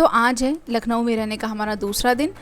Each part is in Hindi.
तो आज है लखनऊ में रहने का हमारा दूसरा दिन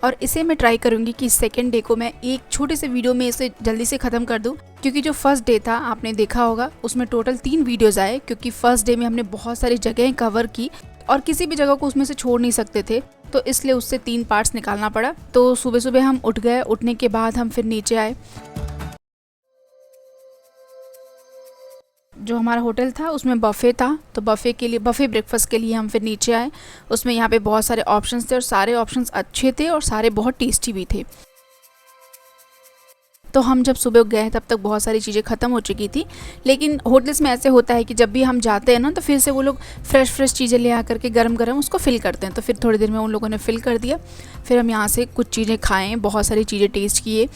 और इसे मैं ट्राई करूँगी कि सेकेंड डे को मैं एक छोटे से वीडियो में इसे जल्दी से ख़त्म कर दूँ, क्योंकि जो फर्स्ट डे था आपने देखा होगा उसमें टोटल 3 वीडियोज़ आए, क्योंकि फर्स्ट डे में हमने बहुत सारी जगहें कवर की और किसी भी जगह को उसमें से छोड़ नहीं सकते थे, तो इसलिए उससे 3 पार्ट्स निकालना पड़ा। तो सुबह सुबह हम उठ गए, उठने के बाद हम फिर नीचे आए। जो हमारा होटल था उसमें बफ़े था, तो बफ़े ब्रेकफास्ट के लिए हम फिर नीचे आए। उसमें यहाँ पे बहुत सारे ऑप्शंस थे और सारे ऑप्शंस अच्छे थे और सारे बहुत टेस्टी भी थे। तो हम जब सुबह गए तब तक बहुत सारी चीज़ें ख़त्म हो चुकी थी, लेकिन होटल्स में ऐसे होता है कि जब भी हम जाते हैं ना तो फिर से वो लोग फ्रेश चीज़ें ले आकर के गरम उसको फ़िल करते हैं। तो फिर थोड़ी देर में उन लोगों ने फ़िल कर दिया। फिर हम यहाँ से कुछ चीज़ें खाएँ, बहुत सारी चीज़ें टेस्ट किए।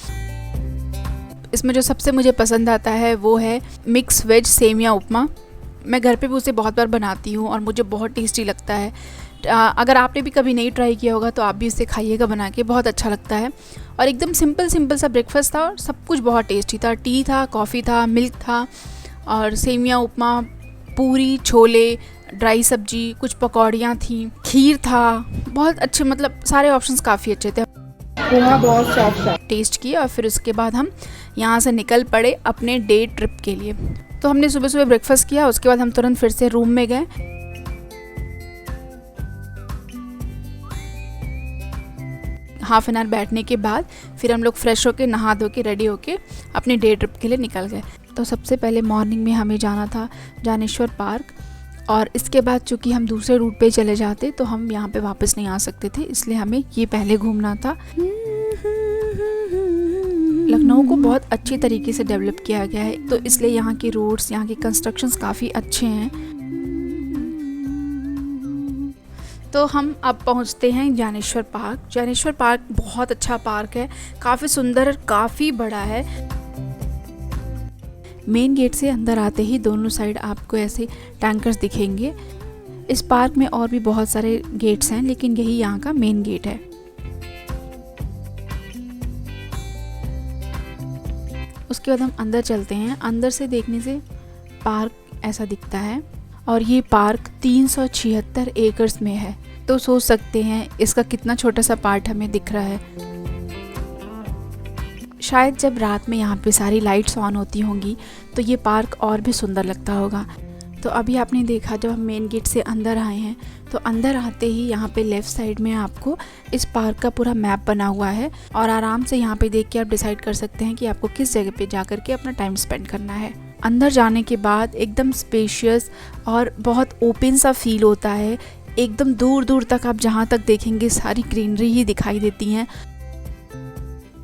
इसमें जो सबसे मुझे पसंद आता है वो है मिक्स वेज सेमिया उपमा। मैं घर पे भी उसे बहुत बार बनाती हूँ और मुझे बहुत टेस्टी लगता है। अगर आपने भी कभी नहीं ट्राई किया होगा तो आप भी इसे खाइएगा बना के, बहुत अच्छा लगता है। और एकदम सिंपल सा ब्रेकफास्ट था और सब कुछ बहुत टेस्टी था। टी था, कॉफ़ी था, मिल्क था और सेमिया उपमा, पूरी, छोले, ड्राई सब्जी, कुछ पकौड़ियाँ थी, खीर था। बहुत अच्छे, मतलब सारे ऑप्शंस काफ़ी अच्छे थे। बहुत सॉफ्ट टेस्ट किया और फिर उसके बाद हम यहाँ से निकल पड़े अपने डे ट्रिप के लिए। तो हमने सुबह ब्रेकफास्ट किया, उसके बाद हम तुरंत फिर से रूम में गए। हाफ एन आवर बैठने के बाद फिर हम लोग फ्रेश होके, नहा धो के, रेडी होके अपने डे ट्रिप के लिए निकल गए। तो सबसे पहले मॉर्निंग में हमें जाना था ज्ञानेश्वर पार्क, और इसके बाद चूँकि हम दूसरे रूट पे चले जाते तो हम यहाँ पे वापस नहीं आ सकते थे, इसलिए हमें ये पहले घूमना था। लखनऊ को बहुत अच्छी तरीके से डेवलप किया गया है, तो इसलिए यहाँ के रोड्स, यहाँ के कंस्ट्रक्शंस काफ़ी अच्छे हैं। तो हम अब पहुँचते हैं ज्ञानेश्वर पार्क। ज्ञानेश्वर पार्क बहुत अच्छा पार्क है, काफ़ी सुंदर, काफ़ी बड़ा है। मेन गेट से अंदर आते ही दोनों साइड आपको ऐसे टैंकर्स दिखेंगे। इस पार्क में और भी बहुत सारे गेट्स हैं, लेकिन यही यहाँ का मेन गेट है। उसके बाद हम अंदर चलते हैं। अंदर से देखने से पार्क ऐसा दिखता है और ये पार्क 376 एकर्स में है, तो सोच सकते हैं इसका कितना छोटा सा पार्ट हमें दिख रहा है। शायद जब रात में यहाँ पे सारी लाइट्स ऑन होती होंगी तो ये पार्क और भी सुंदर लगता होगा। तो अभी आपने देखा जब हम मेन गेट से अंदर आए हैं तो अंदर आते ही यहाँ पे लेफ़्ट साइड में आपको इस पार्क का पूरा मैप बना हुआ है, और आराम से यहाँ पे देख के आप डिसाइड कर सकते हैं कि आपको किस जगह पे जाकर के अपना टाइम स्पेंड करना है। अंदर जाने के बाद एकदम स्पेशियस और बहुत ओपन सा फील होता है। एकदम दूर तक आप जहाँ तक देखेंगे सारी ग्रीनरी ही दिखाई देती हैं।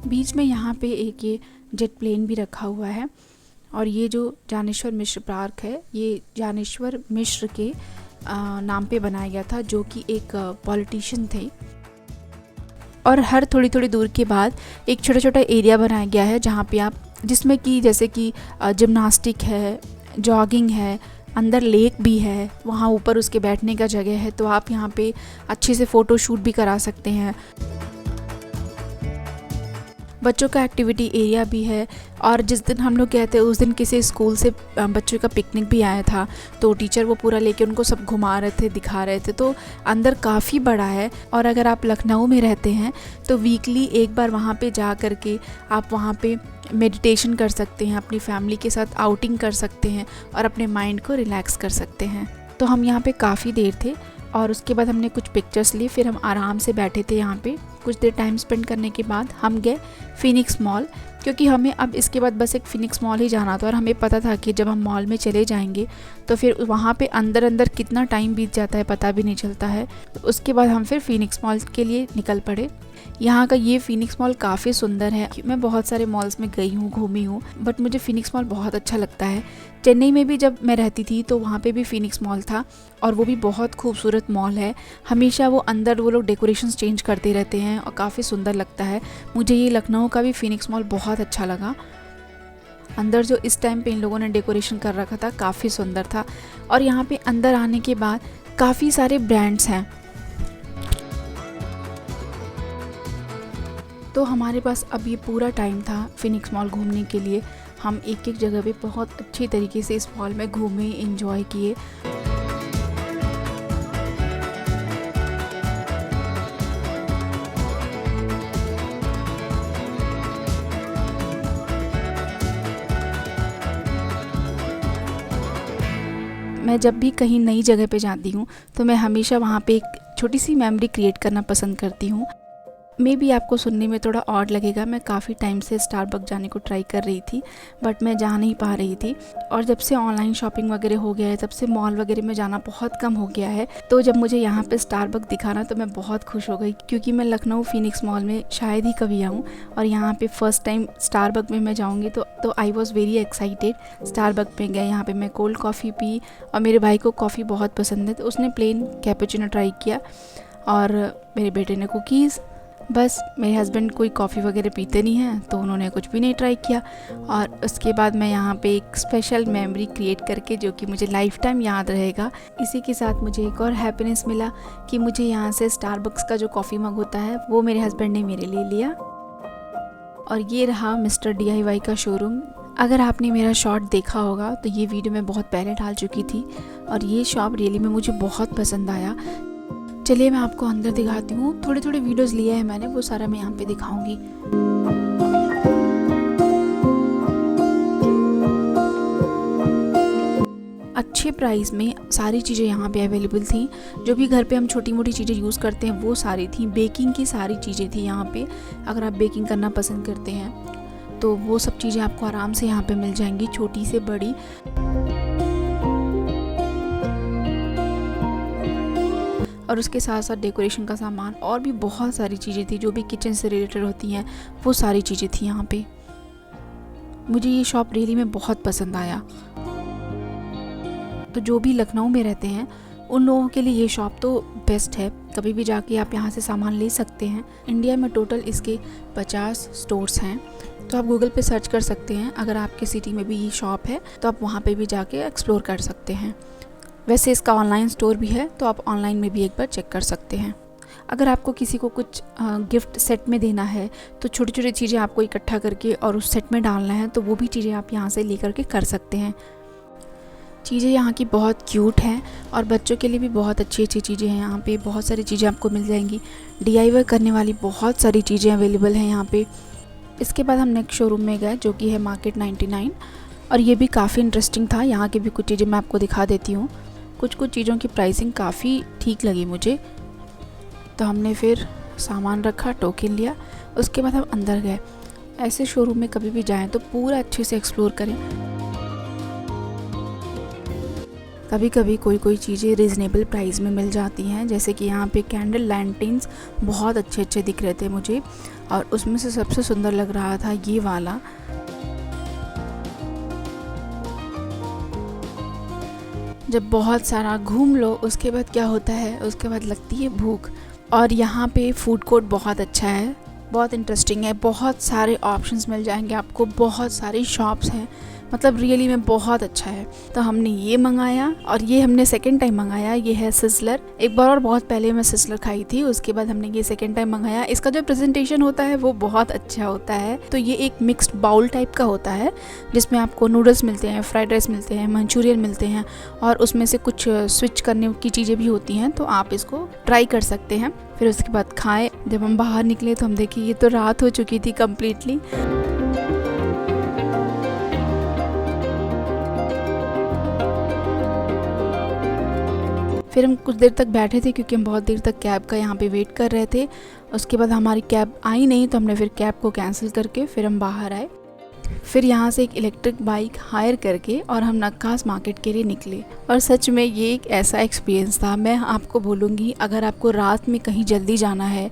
बीच में यहाँ पे एक ये जेट प्लेन भी रखा हुआ है, और ये जो ज्ञानेश्वर मिश्र पार्क है ये ज्ञानेश्वर मिश्र के नाम पे बनाया गया था, जो कि एक पॉलिटिशियन थे। और हर थोड़ी दूर के बाद एक छोटा एरिया बनाया गया है जहाँ पे आप, जिसमें कि जैसे कि जिम्नास्टिक है, जॉगिंग है, अंदर लेक भी है, वहाँ ऊपर उसके बैठने का जगह है, तो आप यहाँ पे अच्छे से फ़ोटो शूट भी करा सकते हैं। बच्चों का एक्टिविटी एरिया भी है, और जिस दिन हम लोग गए थे उस दिन किसी स्कूल से बच्चों का पिकनिक भी आया था, तो टीचर वो पूरा लेके उनको सब घुमा रहे थे, दिखा रहे थे। तो अंदर काफ़ी बड़ा है, और अगर आप लखनऊ में रहते हैं तो वीकली एक बार वहाँ पे जा कर के आप वहाँ पे मेडिटेशन कर सकते हैं, अपनी फैमिली के साथ आउटिंग कर सकते हैं और अपने माइंड को रिलैक्स कर सकते हैं। तो हम यहाँ पे काफ़ी देर थे और उसके बाद हमने कुछ पिक्चर्स ली, फिर हम आराम से बैठे थे यहाँ पे। कुछ देर टाइम स्पेंड करने के बाद हम गए फिनिक्स मॉल, क्योंकि हमें अब इसके बाद बस एक फिनिक्स मॉल ही जाना था, और हमें पता था कि जब हम मॉल में चले जाएंगे तो फिर वहाँ पे अंदर कितना टाइम बीत जाता है पता भी नहीं चलता है। तो उसके बाद हम फिर फिनिक्स मॉल के लिए निकल पड़े। यहाँ का ये फिनिक्स मॉल काफ़ी सुंदर है। मैं बहुत सारे मॉल्स में गई हूँ, घूमी हूँ, बट मुझे फिनिक्स मॉल बहुत अच्छा लगता है। चेन्नई में भी जब मैं रहती थी तो वहाँ पे भी फिनिक्स मॉल था, और वो भी बहुत खूबसूरत मॉल है। हमेशा वो अंदर वो लोग डेकोरेशंस चेंज करते रहते हैं और काफ़ी सुंदर लगता है। मुझे ये लखनऊ का भी फिनिक्स मॉल बहुत अच्छा लगा। अंदर जो इस टाइम पे इन लोगों ने डेकोरेशन कर रखा था काफ़ी सुंदर था। और यहाँ पे अंदर आने के बाद काफ़ी सारे ब्रांड्स हैं। तो हमारे पास अब ये पूरा टाइम था फिनिक्स मॉल घूमने के लिए। हम एक जगह पे बहुत अच्छी तरीके से इस मॉल में घूमे, एंजॉय किए। मैं जब भी कहीं नई जगह पे जाती हूँ तो मैं हमेशा वहाँ पे एक छोटी सी मेमोरी क्रिएट करना पसंद करती हूँ। मे बी आपको सुनने में थोड़ा ऑड लगेगा, मैं काफ़ी टाइम से स्टारबक्स जाने को ट्राई कर रही थी बट मैं जा नहीं पा रही थी। और जब से ऑनलाइन शॉपिंग वगैरह हो गया है तब से मॉल वगैरह में जाना बहुत कम हो गया है। तो जब मुझे यहाँ पे स्टारबक्स दिखा ना तो मैं बहुत खुश हो गई, क्योंकि मैं लखनऊ फिनिक्स मॉल में शायद ही कभी आऊँ और यहाँ पे फर्स्ट टाइम स्टारबक्स में मैं जाऊँगी तो I was very excited. Starbucks में गए, यहाँ पर मैं कोल्ड कॉफ़ी पी और मेरे भाई को कॉफ़ी बहुत पसंद है तो उसने प्लेन कैपुचिनो ट्राई किया और मेरे बेटे ने कुकीज़। बस मेरे हस्बैंड कोई कॉफ़ी वगैरह पीते नहीं हैं तो उन्होंने कुछ भी नहीं ट्राई किया। और उसके बाद मैं यहाँ पे एक स्पेशल मेमोरी क्रिएट करके जो कि मुझे लाइफ टाइम याद रहेगा, इसी के साथ मुझे एक और हैप्पीनेस मिला कि मुझे यहाँ से स्टारबक्स का जो कॉफ़ी मग होता है वो मेरे हस्बैंड ने मेरे लिए लिया। और ये रहा मिस्टर DIY का शोरूम। अगर आपने मेरा शॉर्ट देखा होगा तो ये वीडियो मैं बहुत पहले डाल चुकी थी और ये शॉप रियली में मुझे बहुत पसंद आया। चलिए मैं आपको अंदर दिखाती हूँ। थोड़े थोड़े वीडियोस लिए हैं मैंने, वो सारा मैं यहाँ पे दिखाऊंगी। अच्छे प्राइस में सारी चीज़ें यहाँ पे अवेलेबल थी। जो भी घर पे हम छोटी मोटी चीज़ें यूज़ करते हैं वो सारी थी। बेकिंग की सारी चीज़ें थी यहाँ पे। अगर आप बेकिंग करना पसंद करते हैं तो वो सब चीज़ें आपको आराम से यहाँ पे मिल जाएंगी, छोटी से बड़ी। और उसके साथ साथ डेकोरेशन का सामान और भी बहुत सारी चीज़ें थी जो भी किचन से रिलेटेड होती हैं, वो सारी चीज़ें थी यहाँ पे। मुझे ये शॉप रियली में बहुत पसंद आया। तो जो भी लखनऊ में रहते हैं उन लोगों के लिए ये शॉप तो बेस्ट है। कभी भी जाके आप यहाँ से सामान ले सकते हैं। इंडिया में टोटल इसके 50 स्टोर्स हैं, तो आप गूगल पे सर्च कर सकते हैं। अगर आपके सिटी में भी ये शॉप है तो आप वहाँ पे भी जाके एक्सप्लोर कर सकते हैं। वैसे इसका ऑनलाइन स्टोर भी है तो आप ऑनलाइन में भी एक बार चेक कर सकते हैं। अगर आपको किसी को कुछ गिफ्ट सेट में देना है तो छोटी छोटी चीज़ें आपको इकट्ठा करके और उस सेट में डालना है तो वो भी चीज़ें आप यहाँ से लेकर के कर सकते हैं। चीज़ें यहाँ की बहुत क्यूट हैं और बच्चों के लिए भी बहुत अच्छी अच्छी चीज़ें हैं। यहाँ पे बहुत सारी चीज़ें आपको मिल जाएंगी। DIY करने वाली बहुत सारी चीज़ें अवेलेबल हैं यहाँ पे। इसके बाद हम नेक्स्ट शोरूम में गए जो कि है मार्केट 99 और ये भी काफ़ी इंटरेस्टिंग था। यहाँ की भी कुछ चीज़ें मैं आपको दिखा देती हूँ। कुछ चीज़ों की प्राइसिंग काफ़ी ठीक लगी मुझे, तो हमने फिर सामान रखा, टोकन लिया, उसके बाद हम अंदर गए। ऐसे शोरूम में कभी भी जाएं तो पूरा अच्छे से एक्सप्लोर करें। कभी कभी कोई चीज़ें रीज़नेबल प्राइस में मिल जाती हैं, जैसे कि यहाँ पे कैंडल लैंटेन्स बहुत अच्छे दिख रहे थे मुझे और उसमें से सबसे सुंदर लग रहा था ये वाला। जब बहुत सारा घूम लो उसके बाद क्या होता है, उसके बाद लगती है भूख। और यहाँ पे फूड कोर्ट बहुत अच्छा है, बहुत इंटरेस्टिंग है। बहुत सारे ऑप्शंस मिल जाएंगे आपको, बहुत सारी शॉप्स हैं, मतलब रियली में बहुत अच्छा है। तो हमने ये मंगाया और ये हमने सेकंड टाइम मंगाया। ये है सिज़लर। एक बार और बहुत पहले मैं सिज़लर खाई थी, उसके बाद हमने ये सेकंड टाइम मंगाया। इसका जो प्रेजेंटेशन होता है वो बहुत अच्छा होता है। तो ये एक मिक्स्ड बाउल टाइप का होता है जिसमें आपको नूडल्स मिलते हैं, फ्राइड राइस मिलते हैं, मंचूरियन मिलते हैं और उसमें से कुछ स्विच करने की चीज़ें भी होती हैं, तो आप इसको ट्राई कर सकते हैं। फिर उसके बाद खाएँ। जब हम बाहर निकले तो हम देखे ये तो रात हो चुकी थी कम्प्लीटली। फिर हम कुछ देर तक बैठे थे क्योंकि हम बहुत देर तक कैब का यहाँ पे वेट कर रहे थे। उसके बाद हमारी कैब आई नहीं तो हमने फिर कैब को कैंसिल करके फिर हम बाहर आए। फिर यहाँ से एक इलेक्ट्रिक बाइक हायर करके और हम नक्कास मार्केट के लिए निकले। और सच में ये एक ऐसा एक्सपीरियंस था, मैं आपको बोलूँगी अगर आपको रात में कहीं जल्दी जाना है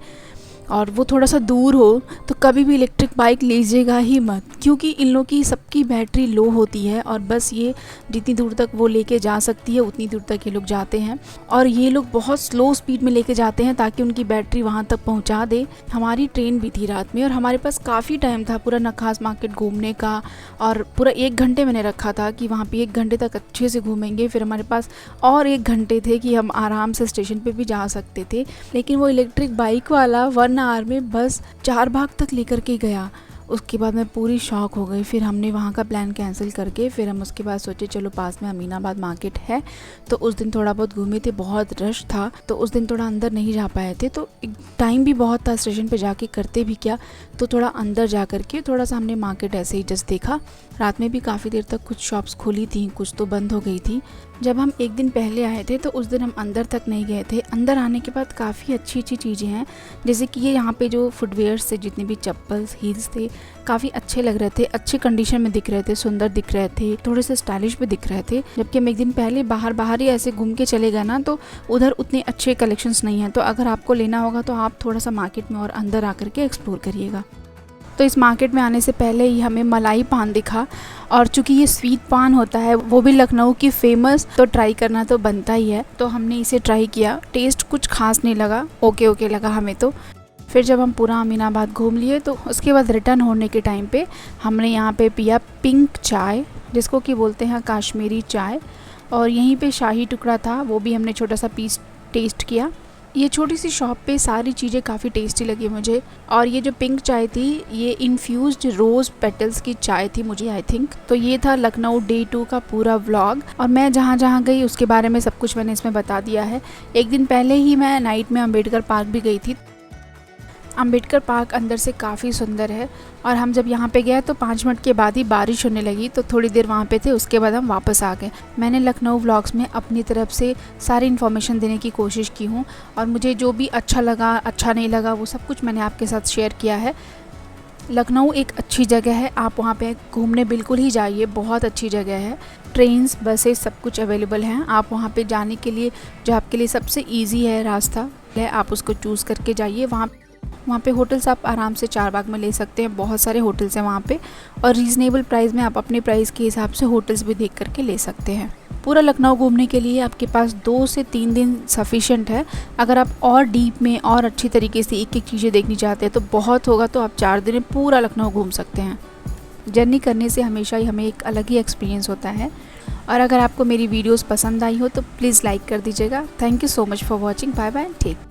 और वो थोड़ा सा दूर हो तो कभी भी इलेक्ट्रिक बाइक लीजिएगा ही मत, क्योंकि इन लोगों की सबकी बैटरी लो होती है और बस ये जितनी दूर तक वो लेके जा सकती है उतनी दूर तक ये लोग जाते हैं। और ये लोग बहुत स्लो स्पीड में लेके जाते हैं ताकि उनकी बैटरी वहाँ तक पहुँचा दे। हमारी ट्रेन भी थी रात में और हमारे पास काफ़ी टाइम था पूरा नक्खास मार्केट घूमने का, और पूरा 1 घंटे मैंने रखा था कि वहाँ पर 1 घंटे तक अच्छे से घूमेंगे। फिर हमारे पास और 1 घंटे थे कि हम आराम से स्टेशन पर भी जा सकते थे, लेकिन वो इलेक्ट्रिक बाइक वाला 1 आवर में बस 4 भाग तक लेकर के गया। उसके बाद मैं पूरी शॉक हो गई। फिर हमने वहाँ का प्लान कैंसिल करके फिर हम उसके बाद सोचे चलो पास में अमीनाबाद मार्केट है, तो उस दिन थोड़ा बहुत घूमे थे। बहुत रश था तो उस दिन थोड़ा अंदर नहीं जा पाए थे, तो टाइम भी बहुत था स्टेशन पे जाके करते भी क्या, तो थोड़ा अंदर जा करके थोड़ा सा हमने मार्केट ऐसे ही जस्ट देखा। रात में भी काफ़ी देर तक कुछ शॉप्स खुली थी, कुछ तो बंद हो गई थी। जब हम एक दिन पहले आए थे तो उस दिन हम अंदर तक नहीं गए थे। अंदर आने के बाद काफ़ी अच्छी चीज़ें हैं, जैसे कि ये यहाँ पे जो फुटवेयर्स थे, जितने भी चप्पल्स हील्स थे, काफ़ी अच्छे लग रहे थे, अच्छे कंडीशन में दिख रहे थे, सुंदर दिख रहे थे, थोड़े से स्टाइलिश भी दिख रहे थे। जबकि हम एक दिन पहले बाहर ही ऐसे घूम के चले गए ना, तो उधर उतने अच्छे कलेक्शंस नहीं हैं। तो अगर आपको लेना होगा तो आप थोड़ा सा मार्केट में और अंदर आकर के एक्सप्लोर करिएगा। तो इस मार्केट में आने से पहले ही हमें मलाई पान दिखा, और चूंकि ये स्वीट पान होता है, वो भी लखनऊ की फेमस, तो ट्राई करना तो बनता ही है। तो हमने इसे ट्राई किया, टेस्ट कुछ खास नहीं लगा, ओके लगा हमें तो। फिर जब हम पूरा अमीनाबाद घूम लिए तो उसके बाद रिटर्न होने के टाइम पे हमने यहाँ पे पिया पिंक चाय, जिसको कि बोलते हैं कश्मीरी चाय, और यहीं पे शाही टुकड़ा था, वो भी हमने छोटा सा पीस टेस्ट किया। ये छोटी सी शॉप पे सारी चीज़ें काफ़ी टेस्टी लगी मुझे। और ये जो पिंक चाय थी, ये इन्फ्यूज्ड रोज़ पेटल्स की चाय थी मुझे, आई थिंक। तो ये था लखनऊ डे 2 का पूरा व्लॉग, और मैं जहाँ जहाँ गई उसके बारे में सब कुछ मैंने इसमें बता दिया है। एक दिन पहले ही मैं नाइट में अम्बेडकर पार्क भी गई थी। अम्बेडकर पार्क अंदर से काफ़ी सुंदर है, और हम जब यहाँ पे गए तो 5 मिनट के बाद ही बारिश होने लगी, तो थोड़ी देर वहाँ पे थे, उसके बाद हम वापस आ गए। मैंने लखनऊ व्लॉग्स में अपनी तरफ से सारी इन्फॉर्मेशन देने की कोशिश की हूँ, और मुझे जो भी अच्छा लगा, अच्छा नहीं लगा, वो सब कुछ मैंने आपके साथ शेयर किया है। लखनऊ एक अच्छी जगह है, आप वहाँ पे घूमने बिल्कुल ही जाइए, बहुत अच्छी जगह है। ट्रेन्स, बसेस सब कुछ अवेलेबल हैं। आप वहाँ पे जाने के लिए जो आपके लिए सबसे ईजी है रास्ता है, आप उसको चूज़ करके जाइए। वहाँ पे होटल्स आप आराम से चारबाग में ले सकते हैं, बहुत सारे होटल्स हैं वहाँ पे, और रीज़नेबल प्राइस में आप अपने प्राइस के हिसाब से होटल्स भी देख करके ले सकते हैं। पूरा लखनऊ घूमने के लिए आपके पास 2 से 3 दिन सफिशेंट है। अगर आप और डीप में और अच्छी तरीके से एक एक चीज़ें देखनी चाहते हैं तो बहुत होगा, तो आप 4 दिन में पूरा लखनऊ घूम सकते हैं। जर्नी करने से हमेशा ही हमें एक अलग ही एक्सपीरियंस होता है। और अगर आपको मेरी वीडियोज़ पसंद आई हो तो प्लीज़ लाइक कर दीजिएगा। Thank you so much for watching. Bye bye, take